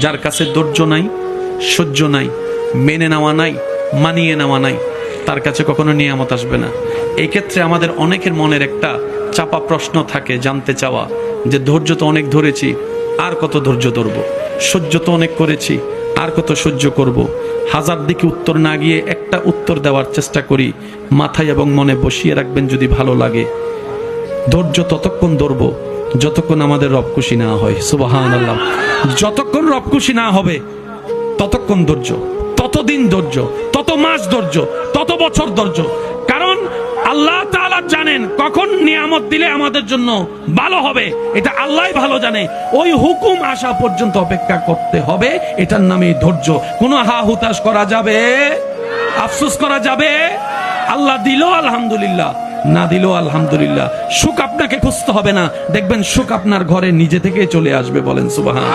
যার কাছে ধৈর্য নাই, সহ্য নাই, মেনে নেওয়া নাই, মানিয়ে নেওয়া নাই, তার কাছে কখনো নিয়ামত আসবে না। এই ক্ষেত্রে আমাদের অনেকের মনের একটা চাপা প্রশ্ন থাকে, জানতে চাওয়া যে ধৈর্য তো অনেক ধরেছি, আর কত ধৈর্য ধরবো, সহ্য তো অনেক করেছি, আর কত সহ্য করব। হাজার দিকে উত্তর না গিয়ে একটা উত্তর দেওয়ার চেষ্টা করি, মাথায় এবং মনে বসিয়ে রাখবেন যদি ভালো লাগে। ধৈর্য ততক্ষণ ধরবো যতক্ষণ আমাদের রব খুশি না হয়। সুবহানাল্লাহ। যতক্ষণ রব খুশি না হবে ততক্ষণ ধৈর্য, ততদিন ধৈর্য, তত মাস ধৈর্য, তত বছর ধৈর্য। কারণ আল্লাহ তাআলা জানেন কখন নিয়ামত দিলে আমাদের জন্য ভালো হবে, এটা আল্লাহই ভালো জানে। ওই হুকুম আসা পর্যন্ত অপেক্ষা করতে হবে, এটার নামই ধৈর্য। কোনো হা হুতাশ করা যাবে, আফসোস করা যাবে? আল্লাহ দিল আলহামদুলিল্লাহ, না দিল আলহামদুলিল্লাহ। সুখ আপনাকে খুঁজতে হবে না, দেখবেন সুখ আপনার ঘরে নিজে থেকেই চলে আসবে। বলেন সুবহান।